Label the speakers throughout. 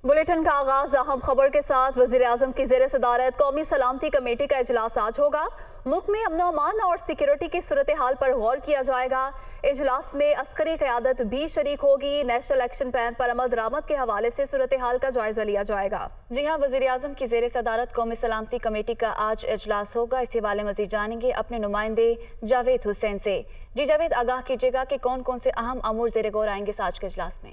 Speaker 1: Bulletin का आगाज अहम खबर के साथ। वज़ीर-ए-आज़म की ज़ेर सदारत कौमी सलामती कमेटी का इजलास आज होगा। मुल्क में अमन अमान और सिक्योरिटी की सूरत हाल पर गौर किया जाएगा। इजलास में अस्करी क़यादत भी शरीक होगी। नेशनल एक्शन प्लान पर अमल दरामद के हवाले से सूरत हाल का जायजा लिया जाएगा।
Speaker 2: जी हाँ, वज़ीर-ए-आज़म की ज़ेर सदारत कौमी सलामती कमेटी का आज इजलास होगा। इस हवाले मज़ीद जानेंगे अपने नुमाइंदे जावेद हुसैन से। जी जावेद, आगाह कीजिएगा कि कौन कौन से अहम अमूर ज़ेर गौर आएंगे आज के इजलास में।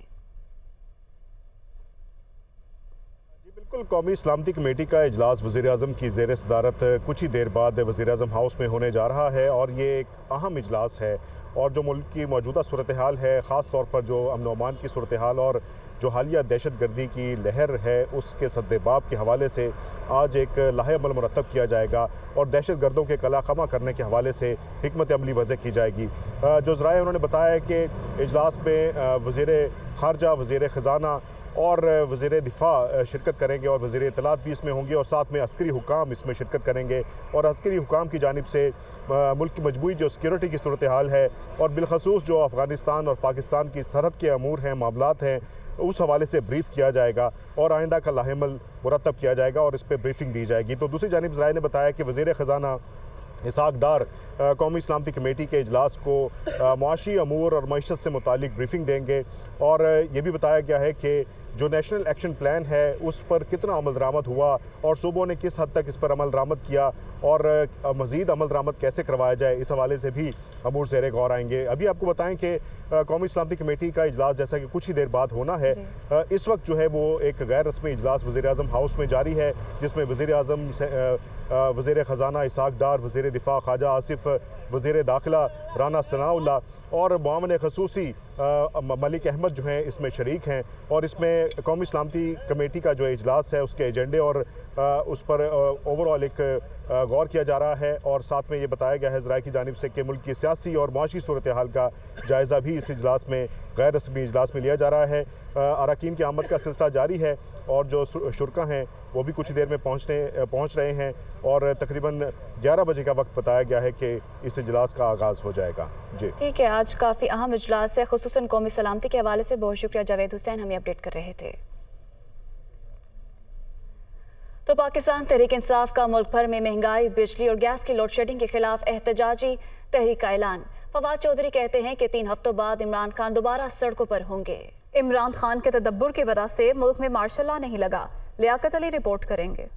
Speaker 3: बिल्कुल, कौमी सलामती कमेटी का इजलास वज़ीर-ए-आज़म की ज़ेर सदारत कुछ ही देर बाद वज़ीर-ए-आज़म हाउस में होने जा रहा है और ये एक अहम इजलास है। और जो मुल्क की मौजूदा सूरत हाल है, ख़ास तौर पर जो अमन व अमान की सूरत हाल और जो हालिया दहशत गर्दी की लहर है उसके सद्देबाब के हवाले से आज एक लाहे अमल मुरतब किया जाएगा और दहशत गर्दों के कला खमा करने के हवाले से हिकमत अमली वज़ह की जाएगी। जो ज़राए उन्होंने बताया है कि इजलास में वज़ीर ख़ारजा, वज़ीर ख़ज़ाना और वज़ीर दिफ़ा शिरकत करेंगे और वज़ीर इत्तलात भी इसमें होंगे और साथ में अस्करी हुकाम इसमें शिरकत करेंगे। और अस्करी हुकाम की जानिब से मुल्क की मजबूरी जो सिक्योरिटी की सूरत हाल है और बिलखसूस जो अफ़गानिस्तान और पाकिस्तान की सरहद के अमूर हैं, मामलात हैं, उस हवाले से ब्रीफ़ किया जाएगा और आइंदा का लाहेमल मुरतब किया जाएगा और इस पर ब्रीफिंग दी जाएगी। तो दूसरी जानिब ज़राए ने बताया कि वज़ीर ख़ज़ाना इसहाक़ डार कौमी सलामती कमेटी के इजलास को मुआशी अमूर और मईशत से मुतालिक ब्रीफिंग देंगे। और ये भी बताया गया है कि जो नेशनल एक्शन प्लान है उस पर कितना अमल दरामद हुआ और सूबों ने किस हद तक इस पर अमल दरामद किया और मज़ीद अमल दरामद कैसे करवाया जाए, इस हवाले से भी अमूर ज़ेर गौर आएंगे। अभी आपको बताएं कि कौमी सलामती कमेटी का इजलास जैसा कि कुछ ही देर बाद होना है, इस वक्त जो है वो एक गैर रस्मी इजलास वज़ीर-ए-आज़म हाउस में जारी है, जिसमें वज़ीर-ए-आज़म वज़ीर ख़ज़ाना इसहाक़ डार, वज़ीर दिफ़ा ख्वाजा आसिफ, वज़ीर दाखिला राना सनाउल्लाह और मुआवन ख़ुसूसी मलिक अहमद जो हैं इसमें शरीक हैं। और इसमें कौमी सलामती कमेटी का जो इजलास है उसके एजेंडे और उस पर ओवरऑल एक गौर किया जा रहा है। और साथ में ये बताया गया है ज़राए की जानिब से कि मुल्क की सियासी और मुआशी सूरत हाल का जायज़ा भी इस इजलास में, गैर रस्मी इजलास में लिया जा रहा है। अरकान की आमद का सिलसिला जारी है और जो शुरका हैं वो भी कुछ देर में पहुँच रहे हैं और तकरीबन 11 बजे का वक्त बताया गया है कि इस इजलास का आगाज़ हो जाएगा। जी
Speaker 2: ठीक है, आज काफ़ी अहम इजलास है, खुसूसन कौमी सलामती के हवाले से बहुत शुक्रिया जावेद हुसैन, हमें अपडेट कर रहे थे। तो पाकिस्तान तहरीक इंसाफ का मुल्क भर में महंगाई, बिजली और गैस की लोड शेडिंग के खिलाफ एहतजाजी तहरीक का ऐलान। फवाद चौधरी कहते हैं कि 3 हफ्तों बाद इमरान खान दोबारा सड़कों पर होंगे।
Speaker 1: इमरान खान के तदब्बुर की वजह से मुल्क में मार्शल लॉ नहीं लगा। लियाकत अली रिपोर्ट करेंगे।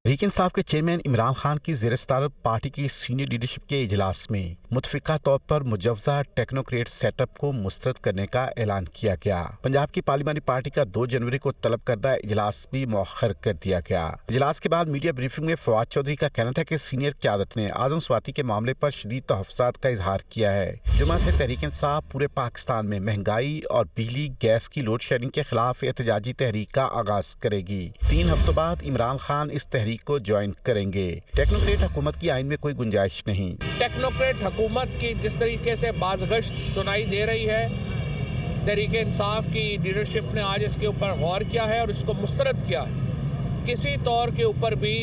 Speaker 4: तहरीक इंसाफ के चेयरमैन इमरान खान की ज़ेर सदारत पार्टी की सीनियर लीडरशिप के इजलास में मुतफ़िका तौर पर मुजव्वज़ा टेक्नोक्रेट सेटअप को मुस्तरद करने का ऐलान किया गया। पंजाब की पार्लिमानी पार्टी का 2 जनवरी को तलब करदा इजलास भी मौखर कर दिया गया। इजलास के बाद मीडिया ब्रीफिंग में फवाद चौधरी का कहना था कि सीनियर क़यादत ने आज़म स्वाति के मामले पर शदीद तहफ़्फ़ुज़ात का इजहार किया है। जुमा से तहरीक इंसाफ पूरे पाकिस्तान में महंगाई और बिजली गैस की लोड शेडिंग के खिलाफ एहतजाजी तहरीक का आगाज करेगी। 3 हफ्तों बाद इमरान खान इस तहरीक को ज्वाइन करेंगे। टेक्नोक्रेट हुकूमत की आइन में कोई गुंजाइश नहीं।
Speaker 5: टेक्नोक्रेट हुकूमत की जिस तरीके से बाज़गश्त सुनाई दे रही है, तहरीक इंसाफ की लीडरशिप ने आज इसके ऊपर गौर किया है और इसको मुस्तरद किया है। किसी तौर के ऊपर भी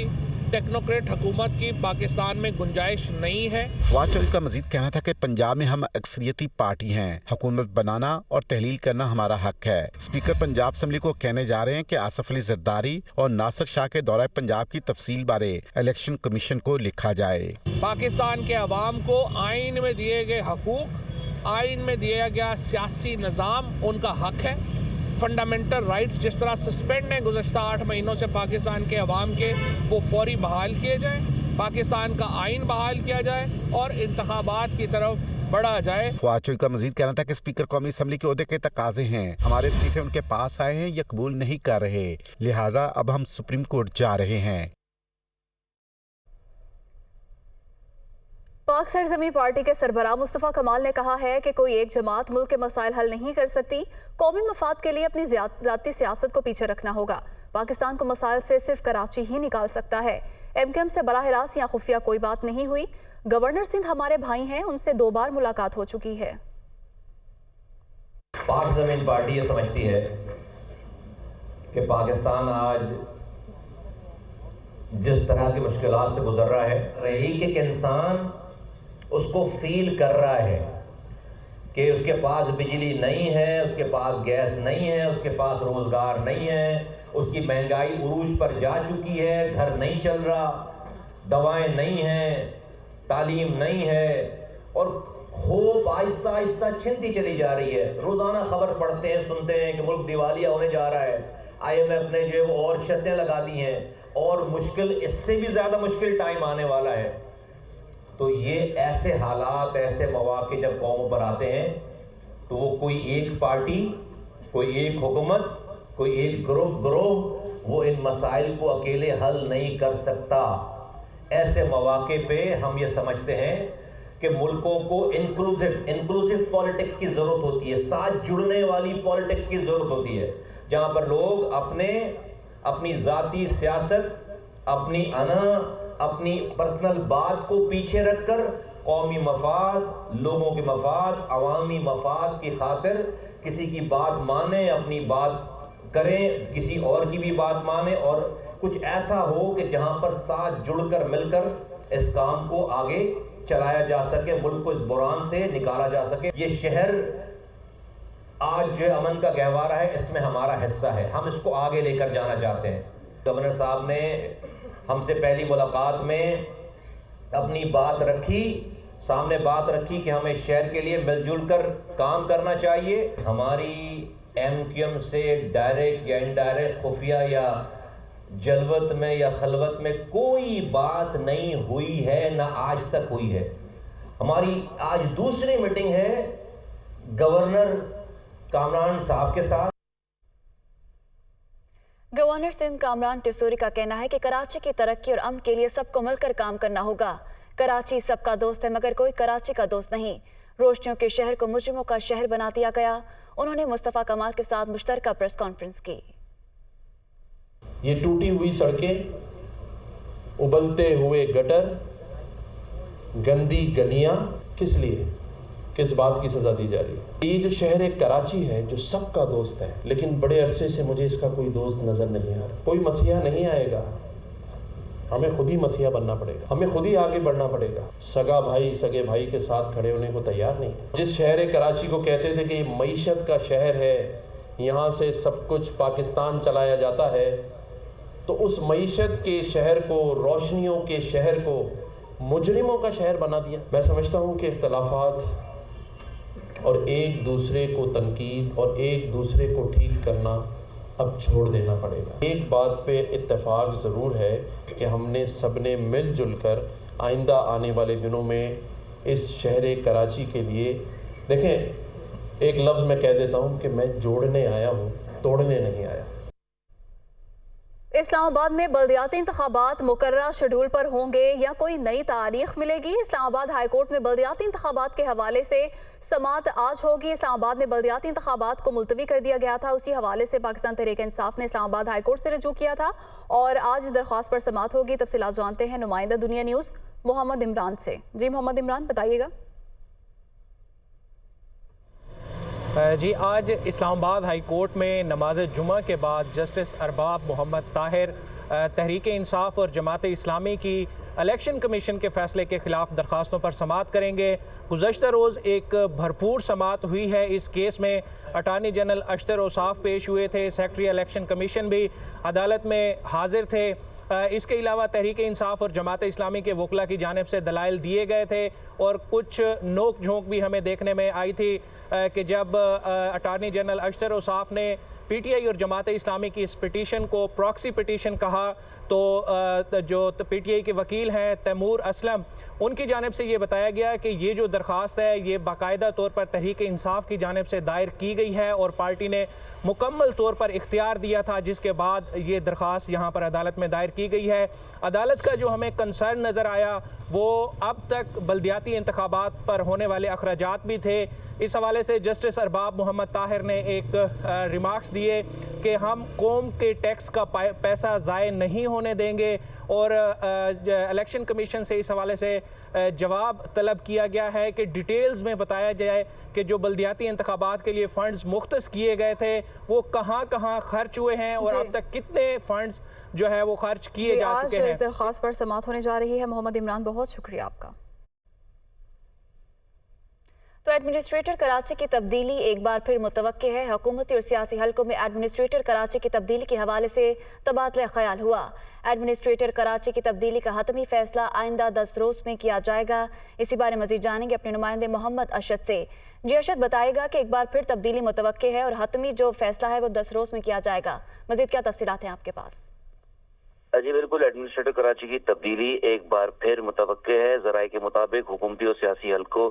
Speaker 5: टेक्नोक्रेट हुकूमत की पाकिस्तान में गुंजाइश नहीं है।
Speaker 4: फवाद चौधरी का मजीद कहना था कि पंजाब में हम अक्सरियती पार्टी हैं, हुकूमत बनाना और तहलील करना हमारा हक है। स्पीकर पंजाब असम्बली को कहने जा रहे हैं कि आसिफ अली जरदारी और नासिर शाह के दौरे पंजाब की तफसील बारे इलेक्शन कमीशन को लिखा जाए।
Speaker 5: पाकिस्तान के अवाम को आइन में दिए गए हकूक, आइन में दिया गया सियासी निज़ाम उनका हक है। फंडामेंटल राइट्स जिस तरह सस्पेंड हैं गुज़श्ता 8 महीनों से पाकिस्तान के अवाम के, वो फौरी बहाल किए जाएँ, पाकिस्तान का आइन बहाल किया जाए और इंतखाबात की तरफ बढ़ा जाए।
Speaker 4: फवाद चौधरी का मजीद कहना था कि स्पीकर कौमी असम्बली के ओहदे के तकाजे हैं, हमारे इस्तीफे उनके पास आए हैं, ये कबूल नहीं कर रहे, लिहाजा अब हम सुप्रीम कोर्ट जा रहे हैं।
Speaker 1: पाक सरजमी पार्टी के सरबराह मुस्तफ़ा कमाल ने कहा है कि कोई एक जमात मुल्क के मसाइल हल नहीं कर सकती। कौमी मफाद के लिए अपनी ज़ाती सियासत को पीछे रखना होगा। पाकिस्तान को मसाइल से सिर्फ कराची ही निकाल सकता है। MKM से बराह रास्त या खुफिया कोई बात नहीं हुई। गवर्नर सिंध हमारे भाई हैं, उनसे 2 बार मुलाकात हो चुकी है।
Speaker 6: पाक ज़मीन पार्टी ये समझती है कि पाकिस्तान आज जिस तरह की मुश्किलात से गुजर रहा है, एक इंसान उसको फील कर रहा है। کہ اس کے پاس بجلی نہیں ہے، اس کے پاس گیس نہیں ہے، اس کے پاس روزگار نہیں ہے، اس کی مہنگائی عروج پر جا چکی ہے، گھر نہیں چل رہا، دوائیں نہیں ہیں، تعلیم نہیں ہے، اور ہوپ آہستہ آہستہ چھنتی چلی جا رہی ہے. روزانہ خبر پڑھتے ہیں، سنتے ہیں کہ ملک دیوالیہ ہونے جا رہا ہے، IMF نے جو ہے وہ اور شرطیں لگا دی ہیں، اور مشکل، اس سے بھی زیادہ مشکل ٹائم آنے والا ہے. تو یہ ایسے حالات، ایسے مواقع جب قوموں پر آتے ہیں تو وہ کوئی ایک پارٹی، کوئی ایک حکومت، کوئی ایک گروہ وہ ان مسائل کو اکیلے حل نہیں کر سکتا. ایسے مواقع پہ ہم یہ سمجھتے ہیں کہ ملکوں کو انکلوسیو پالیٹکس کی ضرورت ہوتی ہے، ساتھ جڑنے والی پالیٹکس کی ضرورت ہوتی ہے، جہاں پر لوگ اپنی ذاتی سیاست، اپنی انا، اپنی پرسنل بات کو پیچھے رکھ کر قومی مفاد، لوگوں کے مفاد، عوامی مفاد کی خاطر کسی کی بات مانیں، اپنی بات کریں، کسی اور کی بھی بات مانیں، اور کچھ ایسا ہو کہ جہاں پر ساتھ جڑ کر مل کر اس کام کو آگے چلایا جا سکے، ملک کو اس بحران سے نکالا جا سکے. یہ شہر آج جو امن کا گہوارہ ہے، اس میں ہمارا حصہ ہے، ہم اس کو آگے لے کر جانا چاہتے ہیں. گورنر صاحب نے ہم سے پہلی ملاقات میں اپنی بات رکھی، سامنے بات رکھی کہ ہمیں شہر کے لیے مل جل کر کام کرنا چاہیے. ہماری MQM سے ڈائریکٹ یا انڈائریکٹ، خفیہ یا جلوت میں یا خلوت میں کوئی بات نہیں ہوئی ہے، نہ آج تک ہوئی ہے. ہماری آج دوسری میٹنگ ہے گورنر کامران صاحب کے ساتھ.
Speaker 2: گورنر سندھ کامران ٹیسوری کا کہنا ہے کہ کراچی کی ترقی اور امن کے لیے سب کو مل کر کام کرنا ہوگا. کراچی سب کا دوست ہے مگر کوئی کراچی کا دوست نہیں. روشنیوں کے شہر کو مجرموں کا شہر بنا دیا گیا. انہوں نے مصطفیٰ کمال کے ساتھ مشترکہ پریس کانفرنس کی.
Speaker 7: یہ ٹوٹی ہوئی سڑکیں، ابلتے ہوئے گٹر، گندی گلیاں، کس لیے، کس بات کی سزا دی جا رہی ہے؟ یہ جو شہر کراچی ہے جو سب کا دوست ہے، لیکن بڑے عرصے سے مجھے اس کا کوئی دوست نظر نہیں آ رہا. کوئی مسیحا نہیں آئے گا، ہمیں خود ہی مسیحا بننا پڑے گا، ہمیں خود ہی آگے بڑھنا پڑے گا. سگا بھائی سگے بھائی کے ساتھ کھڑے ہونے کو تیار نہیں. جس شہر کراچی کو کہتے تھے کہ یہ معیشت کا شہر ہے، یہاں سے سب کچھ پاکستان چلایا جاتا ہے، تو اس معیشت کے شہر کو، روشنیوں کے شہر کو مجرموں کا شہر بنا دیا. میں سمجھتا ہوں کہ اختلافات اور ایک دوسرے کو تنقید اور ایک دوسرے کو ٹھیک کرنا اب چھوڑ دینا پڑے گا. ایک بات پہ اتفاق ضرور ہے کہ ہم نے سب نے مل جل کر آئندہ آنے والے دنوں میں اس شہر کراچی کے لیے، دیکھیں ایک لفظ میں کہہ دیتا ہوں کہ میں جوڑنے آیا ہوں، توڑنے نہیں آیا.
Speaker 1: اسلام آباد میں بلدیاتی انتخابات مقررہ شیڈول پر ہوں گے یا کوئی نئی تاریخ ملے گی؟ اسلام آباد ہائی کورٹ میں بلدیاتی انتخابات کے حوالے سے سماعت آج ہوگی. اسلام آباد میں بلدیاتی انتخابات کو ملتوی کر دیا گیا تھا. اسی حوالے سے پاکستان تحریک انصاف نے اسلام آباد ہائی کورٹ سے رجوع کیا تھا اور آج درخواست پر سماعت ہوگی. تفصیلات جانتے ہیں نمائندہ دنیا نیوز محمد عمران سے. جی محمد عمران، بتائیے گا.
Speaker 8: جی، آج اسلام آباد ہائی کورٹ میں نماز جمعہ کے بعد جسٹس ارباب محمد طاہر تحریک انصاف اور جماعت اسلامی کی الیکشن کمیشن کے فیصلے کے خلاف درخواستوں پر سماعت کریں گے. گزشتہ روز ایک بھرپور سماعت ہوئی ہے اس کیس میں. اٹارنی جنرل اشتر اوصاف پیش ہوئے تھے، سیکرٹری الیکشن کمیشن بھی عدالت میں حاضر تھے. اس کے علاوہ تحریک انصاف اور جماعت اسلامی کے وکلاء کی جانب سے دلائل دیے گئے تھے اور کچھ نوک جھونک بھی ہمیں دیکھنے میں آئی تھی کہ جب اٹارنی جنرل اشتر اوصاف نے پی ٹی آئی اور جماعت اسلامی کی اس پٹیشن کو پراکسی پٹیشن کہا تو جو پی ٹی آئی کے وکیل ہیں تیمور اسلم، ان کی جانب سے یہ بتایا گیا کہ یہ جو درخواست ہے یہ باقاعدہ طور پر تحریک انصاف کی جانب سے دائر کی گئی ہے اور پارٹی نے مکمل طور پر اختیار دیا تھا، جس کے بعد یہ درخواست یہاں پر عدالت میں دائر کی گئی ہے. عدالت کا جو ہمیں کنسرن نظر آیا وہ اب تک بلدیاتی انتخابات پر ہونے والے اخراجات بھی تھے. اس حوالے سے جسٹس ارباب محمد طاہر نے ایک ریمارکس دیے کہ ہم قوم کے ٹیکس کا پیسہ ضائع نہیں ہونے دیں گے اور الیکشن کمیشن سے اس حوالے سے جواب طلب کیا گیا ہے کہ ڈیٹیلز میں بتایا جائے کہ جو بلدیاتی انتخابات کے لیے فنڈز مختص کیے گئے تھے وہ کہاں کہاں خرچ ہوئے ہیں اور اب تک کتنے فنڈز جو ہے وہ خرچ کیے جا چکے ہیں.
Speaker 1: آج اس درخواست پر سماعت ہونے جا رہی ہے. محمد عمران، بہت شکریہ آپ کا.
Speaker 2: तो एडमिनिस्ट्रेटर कराची की तब्दीली एक बार फिर मुतवक्के है। हुकूमती और सियासी हलकों में एडमिनिस्ट्रेटर कराची की तब्दीली के हवाले से तबादला ख्याल हुआ। एडमिनिस्ट्रेटर कराची की तब्दीली का हतमी फैसला आइंदा 10 रोज में किया जाएगा। इसी बारे मजीद जानेंगे अपने नुमाइंदे मोहम्मद अशद से। जी अशद, बताएगा कि एक बार फिर तब्दीली मुतवक्के है और हतमी जो फैसला है वो 10 रोज में किया जाएगा। मजीद क्या तफसीलात हैं आपके पास?
Speaker 9: जी बिल्कुल, एडमिनिस्ट्रेटर कराची की तब्दीली एक बार फिर मुतवक्के है। जराए के मुताबिक हुकूमती और सियासी हलकों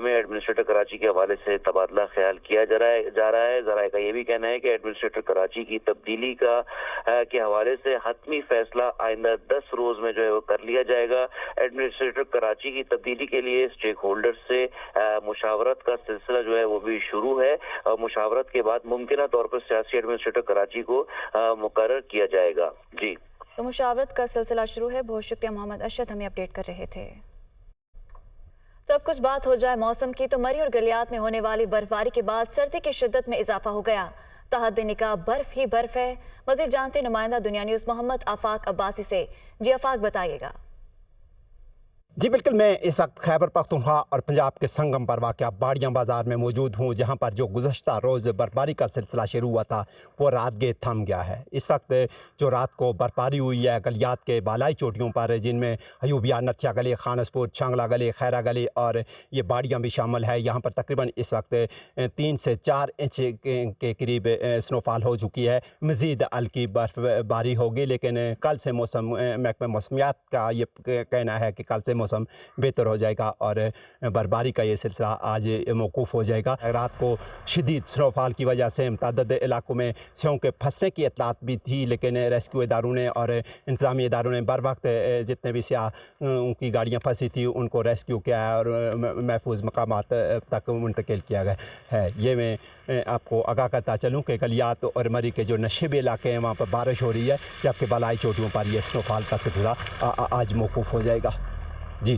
Speaker 9: में एडमिनिस्ट्रेटर कराची के हवाले से तबादला ख्याल किया जा रहा है। जराए का ये भी कहना है कि एडमिनिस्ट्रेटर कराची की तब्दीली के हवाले से हतमी फैसला आइंदा 10 रोज में जो है वो कर लिया जाएगा। एडमिनिस्ट्रेटर कराची की तब्दीली के लिए स्टेक होल्डर से मुशावरत का सिलसिला जो है वो भी शुरू है और मुशावरत के बाद मुमकिन तौर पर सियासी एडमिनिस्ट्रेटर कराची को मुकर्रर किया जाएगा। जी,
Speaker 2: तो मुशावरत का सिलसिला शुरू है। बहुत शुक्रिया मोहम्मद अशद, हमें अपडेट कर रहे थे। तो अब कुछ बात हो जाए मौसम की, तो मरी और गलियात में होने वाली बर्फबारी के बाद सर्दी की शिद्दत में इजाफा हो गया। तहद निकाह बर्फ ही बर्फ है। मजीद जानते नुमाइंदा दुनिया न्यूज़ मोहम्मद आफाक अब्बासी से। जी आफाक, बताइएगा।
Speaker 10: जी बिल्कुल, मैं इस वक्त खैबर पख्तूनख्वा और पंजाब के संगम पर वाक़या बाड़ियाँ बाज़ार में मौजूद हूँ, जहाँ पर जो गुज़श्ता रोज़ बर्फबारी का सिलसिला शुरू हुआ था वो रात गए थम गया है। इस वक्त जो रात को बर्फबारी हुई है गलियात के बालाई चोटियों पर, जिनमें अयूबिया, नथिया गली, खानसपुर, छंगला गली, खैरा गली और ये बाड़ियाँ भी शामिल है। यहाँ पर तकरीबन इस वक्त 3 से 4 इंच के करीब स्नोफॉल हो चुकी है। मज़ीद हल्की बर्फबारी होगी, लेकिन कल से मौसम महकमे मौसमियात का ये कहना है कि कल से मौसम बेहतर हो जाएगा और बर्फबारी का ये सिलसिला आज मौकूफ़ हो जाएगा। रात को शदीद स्नोफॉल की वजह से मुतअद्दिद इलाकों में सेहों के फंसने की इत्तलात भी थी, लेकिन रेस्क्यू इदारों ने और इंतज़ामी इदारों ने बर वक्त जितने भी सियाह उनकी गाड़ियाँ फंसी थी उनको रेस्क्यू किया है और महफूज मकामात तक मुंतकिल किया गया है। ये मैं आपको आगाह करता चलूँ कि गलियात और मरी के जो नशेबी इलाके हैं वहाँ पर बारिश हो रही है, जबकि बलाई चोटियों पर यह स्नोफॉल का सिलसिला आज मौकूफ़ हो जाएगा। जी,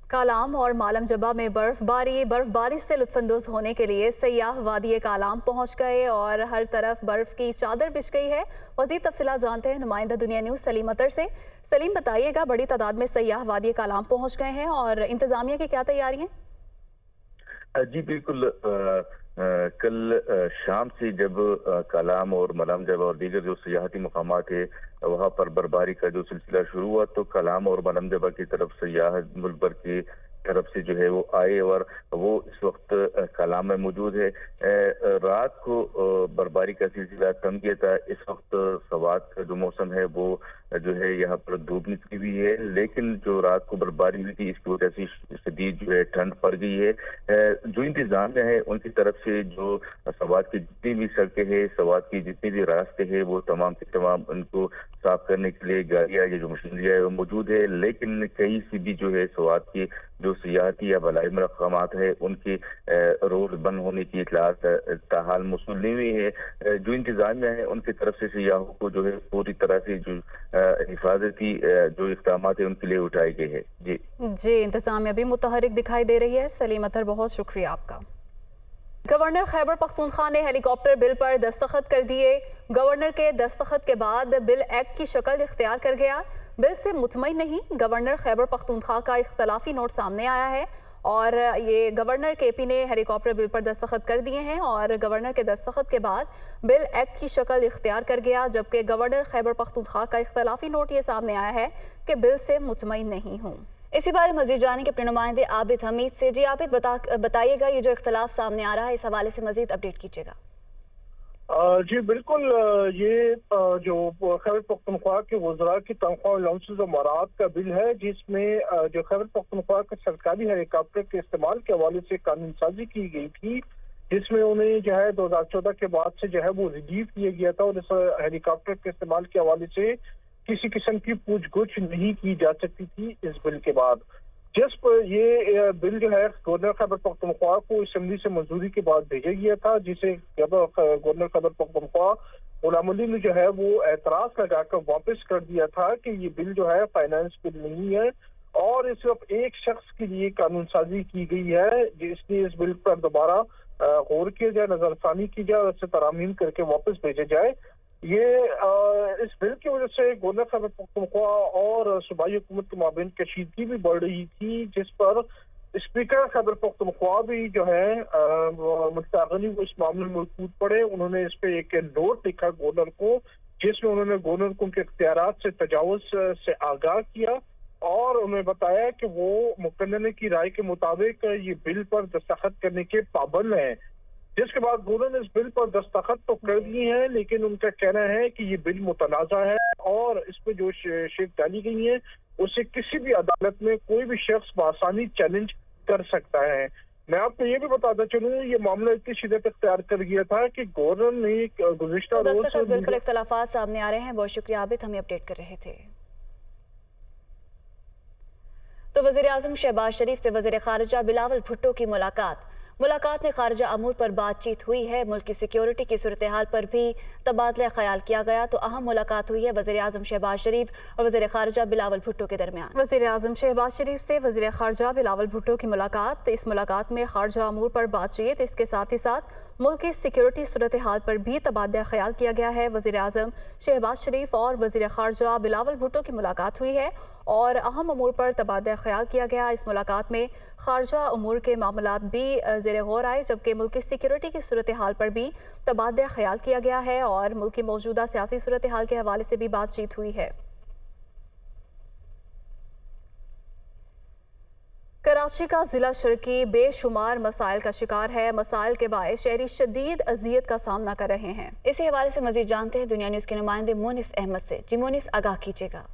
Speaker 1: कालाम और मालम जबा में बर्फबारी से लुत्फानंदोज़ होने के लिए सयाह वादी कालाम पहुंच गए और हर तरफ बर्फ की चादर बिछ गई है। मज़ीद तफसीलात जानते हैं नुमाइंदा दुनिया न्यूज़ सलीम अतर से। सलीम, बताइएगा, बड़ी तादाद में सयाह वादी कालाम पहुंच गए हैं और इंतजामिया की क्या तैयारी है?
Speaker 11: जी बिल्कुल, कल शाम से जब कालाम और मलाम जबा और दीगर जो सियाहती मकामात है वहाँ पर बर्फबारी का जो सिलसिला शुरू हुआ, तो कालाम और मलाम जबा की तरफ सयाह मुल्क भर की तरफ से जो है वो आए और वो इस वक्त कालाम में मौजूद है। रात को बर्फबारी का सिलसिला थम गया था। इस वक्त सवात का जो मौसम है वो जो है यहाँ पर धूप निकली हुई है, लेकिन जो रात को बर्फबारी हुई थी इसकी वजह से शदीद जो है ठंड पड़ गई है। जो इंतजामिया है उनकी तरफ से जो सवात की जितनी भी सड़कें हैं, सवात की जितनी भी रास्ते हैं, वो तमाम के तमाम उनको साफ करने के लिए गाड़ियाँ या जो मशीनरी है वो मौजूद है। लेकिन कहीं से भी जो है सवात की जो सियाहती या बलाई मकामात है उनकी रोड बंद होने की इतलात ताहाल मौसूल नहीं हुई है। जो इंतजामिया है उनकी तरफ से सियाहों को जो है पूरी तरह से जो हिफाजती जो इक़दाम है उनके लिए उठाए गए हैं। जी,
Speaker 1: इंतजामिया भी मुतहरिक दिखाई दे रही है। सलीम अतर, बहुत शुक्रिया आपका। गवर्नर खैबर पख्तूनख्वा ने हेलीकॉप्टर बिल पर दस्तखत कर दिए। गवर्नर के दस्तखत के बाद बिल एक्ट की शक्ल इख्तियार कर गया। बिल से मुतमईन नहीं, गवर्नर खैबर पख्तूनख्वा का इख्तलाफी नोट सामने आया है और ये गवर्नर केपी ने हेलीकॉप्टर बिल पर दस्तखत कर दिए हैं और गवर्नर के दस्तखत के बाद बिल एक्ट की शक्ल इख्तियार कर गया, जबकि गवर्नर खैबर पख्तूनख्वा का इख्तलाफी नोट ये सामने आया है कि बिल से मुतमईन नहीं हूँ।
Speaker 2: इसी बारे मजीद जाने के अपने नुमाइंदे आबिद हमीद से। जी आबिद, बताइएगा, ये जो इख्तलाफ सामने आ रहा है इस हवाले से मजीद अपडेट कीजिएगा।
Speaker 12: जी बिल्कुल, ये जो खैबर पख्तूनख्वा के वज़रा की तनख्वाह अलाउंसेस और मराहत का बिल है, जिसमें जो खैबर पख्तूनख्वा के सरकारी हेलीकॉप्टर के इस्तेमाल के हवाले से कानून साजी की गई थी, जिसमें उन्हें जो है 2014 के बाद से जो है वो रिलीव किया गया था और इस हेलीकॉप्टर के इस्तेमाल के हवाले से किसी किस्म की पूछ गुछ नहीं की जा सकती थी। इस बिल के बाद जिस पर ये बिल जो है गवर्नर खैबर पख्तूनख्वा को असेंबली से मंजूरी के बाद भेजा गया था, जिसे गवर्नर खैबर पख्तूनख्वा गुलाम अली ने जो है वो एतराज लगाकर वापस कर दिया था कि ये बिल जो है फाइनेंस बिल नहीं है और सिर्फ एक शख्स के लिए कानून साजी की गई है, जिसलिए इस बिल पर दोबारा गौर किया जाए, नजरसानी की जाए और इसे तरामीम करके वापस भेजा जाए। ये इस बिल की वजह से गवर्नर खैबर पख्तूनख्वा और सूबाई हुकूमत के माबैन कशीदगी भी बढ़ रही थी, जिस पर स्पीकर खैबर पख्तूनख्वा भी जो है मुश्ताक अली वो इस मामले में कूद पड़े। उन्होंने इस पे एक नोट लिखा गवर्नर को, जिसमें उन्होंने गवर्नर को उनके इख्तियारात से तजावुज से आगाह किया और उन्हें बताया कि वो मुकन्नने की राय के मुताबिक ये बिल पर दस्तखत करने के पाबंद हैं। जिसके बाद गवर्नर ने इस बिल पर दस्तखत तो कर दिए हैं, लेकिन उनका कहना है कि ये बिल मुतनाज़ा है और इस पे जो शेख डाली गई है उसे किसी भी अदालत में कोई भी शख्स बआसानी चैलेंज कर सकता है। मैं आपको ये भी बताता चलूँ, ये मामला इतनी शिद्दत इख्तियार कर गया था कि गवर्नर ने गुज़िश्ता रोज
Speaker 2: दस्तखत बिल पर इख्तलाफात सामने आ रहे हैं। बहुत शुक्रिया आबिद, हमें अपडेट कर रहे थे। तो वज़ीर आज़म शहबाज शरीफ से वज़ीर ख़ारिजा बिलावल भुट्टो की मुलाकात में ख़ारिजा अमूर पर बातचीत हुई है। मुल्क की सिक्योरिटी की सूरत हाल पर भी तबादला ख्याल किया गया। तो अहम मुलाकात हुई है वज़ीर आज़म शहबाज शरीफ और वज़ीर ख़ारिजा बिलावल भुट्टो के दरमियान।
Speaker 1: वज़ीर आज़म शहबाज शरीफ से वज़ीर ख़ारिजा बिलावल भुट्टो की मुलाकात। इस मुलाकात में ख़ारिजा अमूर पर बातचीत, इसके साथ ही साथ मुल्क की सिक्योरिटी सूरत हाल पर भी तबादला ख्याल किया गया है। वज़ीर आज़म शहबाज शरीफ और वज़ीर ख़ारिजा बिलावल भुट्टो की मुलाकात हुई है और अहम अमूर पर तबादला ख्याल किया गया। इस मुलाकात में ख़ारिजा अमूर के मामलात भी ज़ेर गौर आए, जबकि मुल्क की सिक्योरिटी की सूरत हाल पर भी तबादला ख्याल किया गया है और मुल्क की मौजूदा सियासी सूरत हाल के हवाले से भी बातचीत हुई है। कराची का जिला शर्की बेशुमार मसाइल का शिकार है। मसाइल के बायस शहरी शदीद अजियत का सामना कर रहे हैं।
Speaker 2: इसी हवाले से मजीद जानते हैं दुनिया न्यूज़ के नुमाइंदे मोनिस अहमद से। जी मोनिस, आगाह कीजिएगा।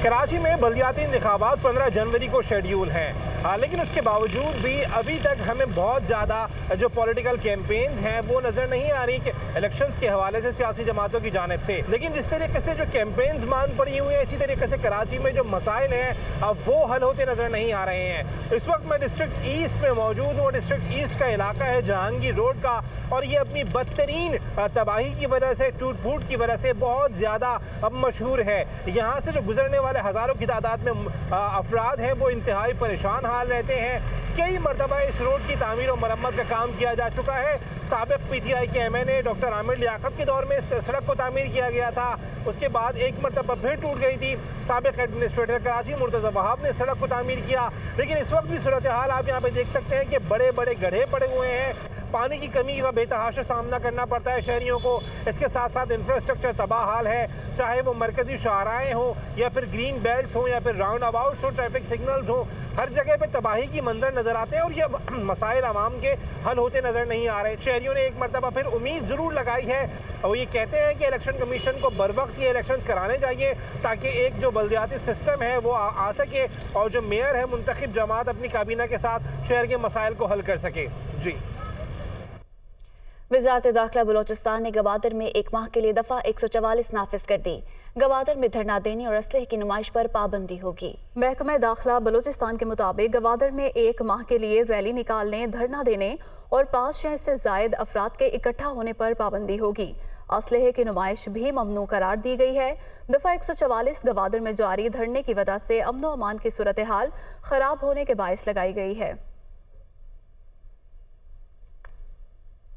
Speaker 8: कराची में बल्दियाती इंतखाबात 15 जनवरी को शेड्यूल हैं, लेकिन उसके बावजूद भी अभी तक हमें बहुत ज़्यादा जो पॉलिटिकल कैंपेन्स हैं वो नज़र नहीं आ रही कि इलेक्शंस के हवाले से सियासी जमातों की जानिब से। लेकिन जिस तरीके से जो कैंपेन्स मान पड़ी हुई हैं, इसी तरीके से कराची में जो मसाइल हैं अब वो हल होते नज़र नहीं आ रहे हैं। इस वक्त मैं डिस्ट्रिक्ट ईस्ट में मौजूद हूँ। डिस्ट्रिक्ट ईस्ट का इलाका है जहांगीर रोड का, और ये अपनी बदतरीन तबाही की वजह से, टूट फूट की वजह से बहुत ज़्यादा अब मशहूर है। यहाँ से जो गुजरने वाले हज़ारों की तादाद में अफराद हैं वो इंतहाई परेशान हाल रहते हैं। कई मरतबा इस रोड की तामीर और मरम्मत का काम किया जा चुका है। साबिक PTI के MNA डॉक्टर आमिर लियाकत के दौर में इस सड़क को तामीर किया गया था, उसके बाद एक मरतबा फिर टूट गई थी। साबिक एडमिनिस्ट्रेटर कराची मुर्तज़ा वहाब ने सड़क को तामीर किया, लेकिन इस वक्त भी सूरत हाल आप यहाँ पे देख सकते हैं कि बड़े बड़े गड्ढे पड़े हुए हैं। पानी की कमी का बेतहाशा सामना करना पड़ता है शहरियों को। इसके साथ साथ इंफ्रास्ट्रक्चर तबाह हाल है, चाहे वो मरकज़ी शाहराएँ हों या फिर ग्रीन बेल्ट्स हों या फिर राउंड अबाउट्स हों, ट्रैफिक सिग्नल्स हों, हर जगह पे तबाही की मंजर नज़र आते हैं और ये मसाइल आवाम के हल होते नज़र नहीं आ रहे। शहरियों ने एक मरतबा फिर उम्मीद ज़रूर लगाई है और वो ये कहते हैं कि इलेक्शन कमीशन को बर वक्त ये इलेक्शन कराने चाहिए ताकि एक जो बल्दियाती सिस्टम है वो आ सके और जो मेयर है मुंतखब जमात अपनी काबीना के साथ शहर के मसाइल को हल कर सके। जी।
Speaker 2: वज़ारत दाखिला बलोचिस्तान ने गवादर में एक माह के लिए दफ़ा 144 नाफिज कर दी। गवादर में धरना देने और असलहे की नुमाइश पर पाबंदी होगी।
Speaker 1: महकमा दाखिला बलोचिस्तान के मुताबिक गवादर में एक माह के लिए रैली निकालने, धरना देने और 5 या इससे जायद अफराद के इकट्ठा होने पर पाबंदी होगी। असलहे की नुमाइश भी ममनू करार दी गई है। दफ़ा 144 गवादर में जारी धरने की वजह से अमन व अमान की सूरत हाल खराब होने के बायस लगाई गई है।